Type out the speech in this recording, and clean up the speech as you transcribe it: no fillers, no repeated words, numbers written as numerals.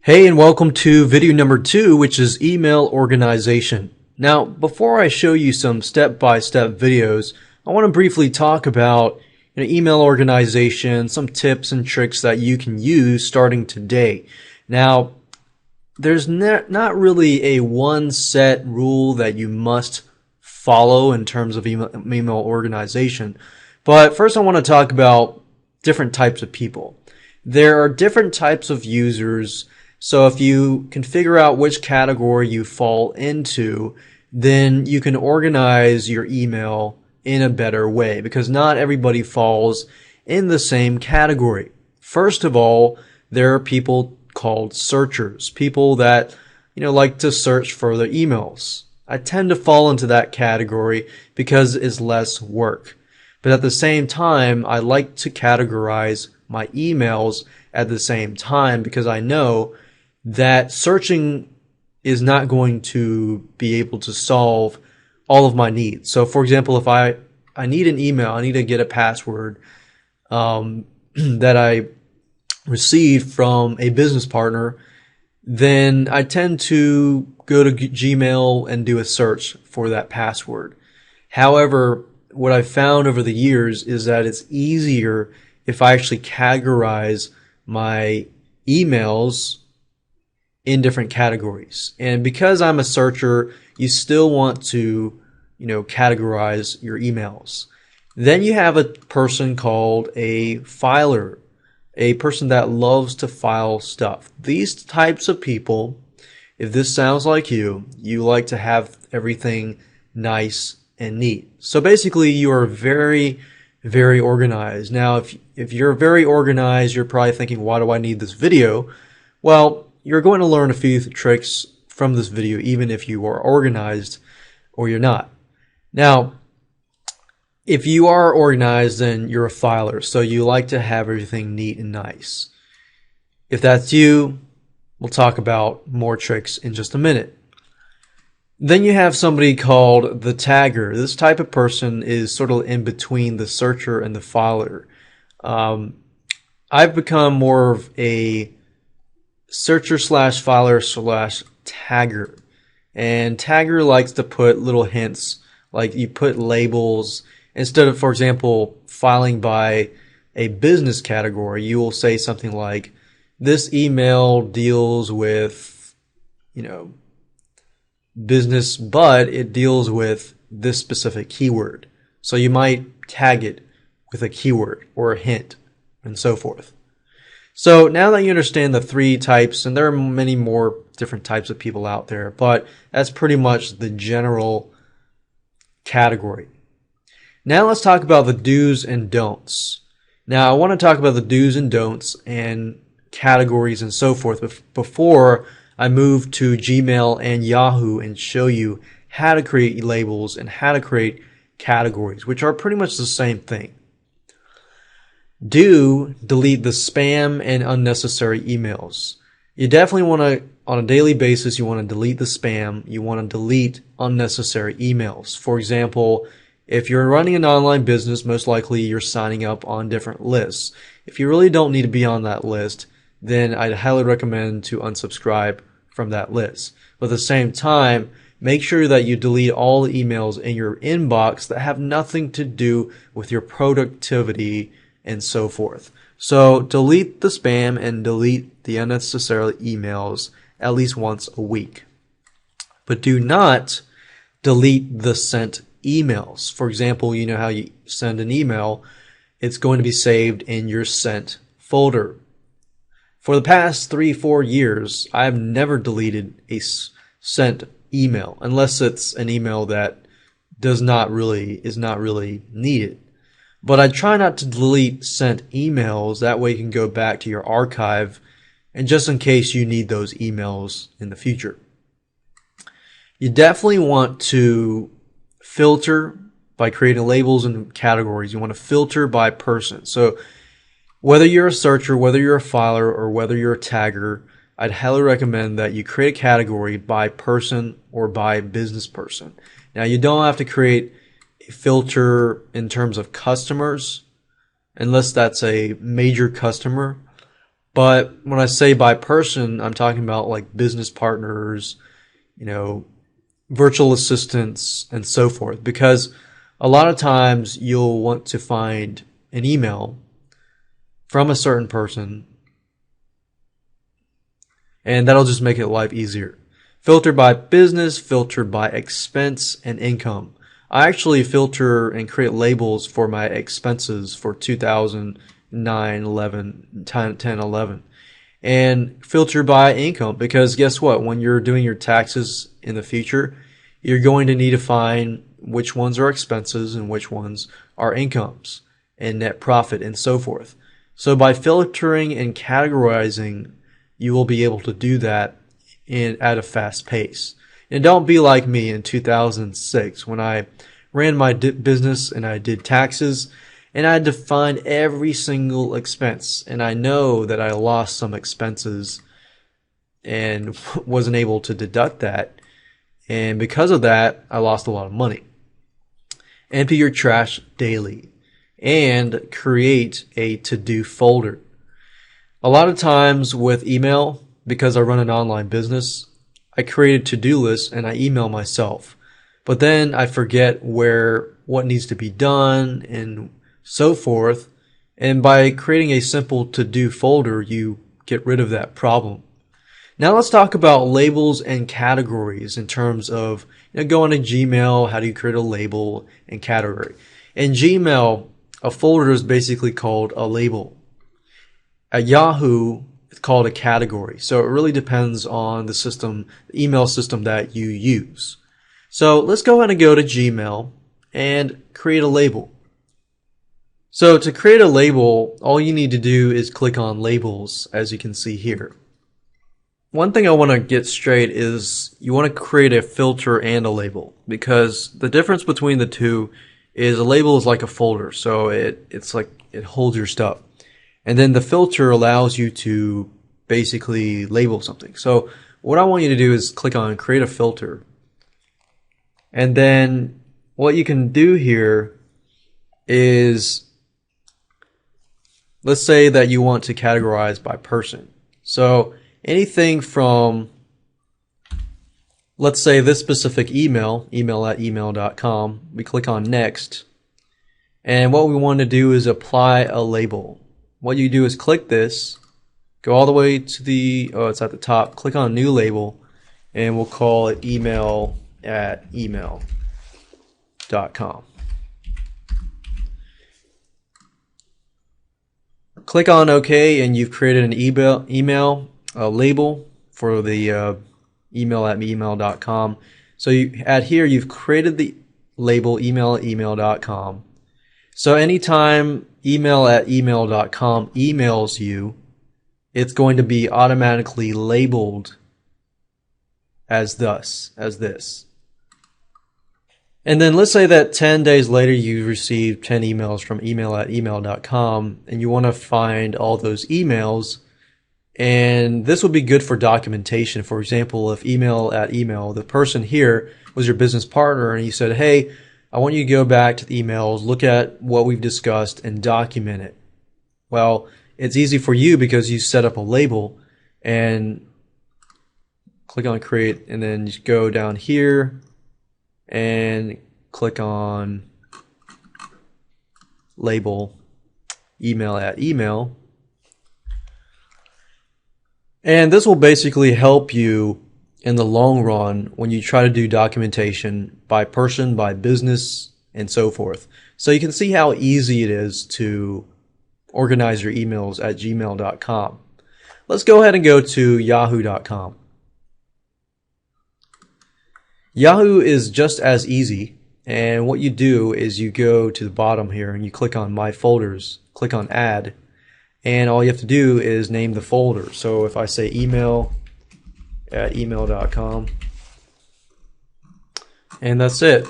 Hey, and welcome to video number 2, which is email organization. Now, before I show you some step-by-step videos, I want to briefly talk about email organization, some tips and tricks that you can use starting today. Now, there's not really a one set rule that you must follow in terms of email organization. But first I want to talk about different types of people. There are different types of users. So if you can figure out which category you fall into, then you can organize your email in a better way, because not everybody falls in the same category. First of all, there are people called searchers, people that like to search for their emails. I tend to fall into that category because it's less work. But at the same time, I like to categorize my emails at the same time, because I know that searching is not going to be able to solve all of my needs. So for example, if I need an email, I need to get a password that I received from a business partner, then I tend to go to Gmail and do a search for that password. However, what I've found over the years is that it's easier if I actually categorize my emails in different categories. And because I'm a searcher, you still want to, categorize your emails. Then you have a person called a filer, a person that loves to file stuff. These types of people, if this sounds like you like to have everything nice and neat. So basically you are very, very organized. Now, if you're very organized, you're probably thinking, why do I need this video? Well, you're going to learn a few tricks from this video, even if you are organized or you're not. Now, if you are organized, then you're a filer, so you like to have everything neat and nice. If that's you, we'll talk about more tricks in just a minute. Then you have somebody called the tagger. This type of person is sort of in between the searcher and the filer. I've become more of a searcher slash filer slash tagger. And tagger likes to put little hints, like you put labels. Instead of, for example, filing by a business category, you will say something like, this email deals with, business, but it deals with this specific keyword. So you might tag it with a keyword or a hint and so forth. So now that you understand the three types, and there are many more different types of people out there, but that's pretty much the general category. Now let's talk about the do's and don'ts. Now I want to talk about the do's and don'ts and categories and so forth before I move to Gmail and Yahoo and show you how to create labels and how to create categories, which are pretty much the same thing. Do delete the spam and unnecessary emails. You definitely want to, on a daily basis, you want to delete the spam. You want to delete unnecessary emails. For example, if you're running an online business, most likely you're signing up on different lists. If you really don't need to be on that list, then I'd highly recommend to unsubscribe from that list. But at the same time, make sure that you delete all the emails in your inbox that have nothing to do with your productivity and so forth. So delete the spam and delete the unnecessary emails at least once a week. But do not delete the sent emails. For example, you know how you send an email, it's going to be saved in your sent folder. For the past 3-4 years, I've never deleted a sent email unless it's an email that is not really needed. But I try not to delete sent emails. That way you can go back to your archive, and just in case you need those emails in the future. You definitely want to filter by creating labels and categories. You want to filter by person. So whether you're a searcher, whether you're a filer, or whether you're a tagger, I'd highly recommend that you create a category by person or by business person. Now, you don't have to create a filter in terms of customers, unless that's a major customer. But when I say by person, I'm talking about like business partners, you know, virtual assistants, and so forth. Because a lot of times you'll want to find an email from a certain person, and that'll just make it life easier. Filter by business, filter by expense and income. I actually filter and create labels for my expenses for 2009, 11, 10, 11. And filter by income, because guess what? When you're doing your taxes in the future, you're going to need to find which ones are expenses and which ones are incomes and net profit and so forth. So by filtering and categorizing, you will be able to do that at a fast pace. And don't be like me in 2006 when I ran my business and I did taxes and I had to find every single expense. And I know that I lost some expenses and wasn't able to deduct that. And because of that, I lost a lot of money. Empty your trash daily and create a to-do folder. A lot of times with email, because I run an online business, I create a to-do list and I email myself. But then I forget what needs to be done and so forth. And by creating a simple to-do folder, you get rid of that problem. Now let's talk about labels and categories in terms of, going to Gmail, how do you create a label and category? In Gmail, a folder is basically called a label. At Yahoo, it's called a category. So it really depends on the email system that you use. So let's go ahead and go to Gmail and create a label. So to create a label, all you need to do is click on labels, as you can see here. One thing I want to get straight is you want to create a filter and a label, because the difference between the two is a label is like a folder. So it's like it holds your stuff. And then the filter allows you to basically label something. So what I want you to do is click on create a filter. And then what you can do here is, let's say that you want to categorize by person. So anything from, let's say this specific email@email.com, we click on next. And what we want to do is apply a label. What you do is click this, go all the way to it's at the top, click on new label, and we'll call it email@email.com. Click on OK, and you've created an email label for the email@email.com. So here you've created the label email@email.com. So anytime email@email.com emails you, it's going to be automatically labeled as this. And then let's say that 10 days later you receive 10 emails from email@email.com and you want to find all those emails. And this would be good for documentation. For example, if email@email, the person here was your business partner and you said, hey, I want you to go back to the emails, look at what we've discussed and document it. Well, it's easy for you because you set up a label and click on create, and then just go down here and click on label email@email. And this will basically help you in the long run when you try to do documentation by person, by business, and so forth. So you can see how easy it is to organize your emails at gmail.com. Let's go ahead and go to yahoo.com. Yahoo is just as easy, and what you do is you go to the bottom here and you click on My Folders, click on Add, and all you have to do is name the folder. So if I say email@email.com, and that's it.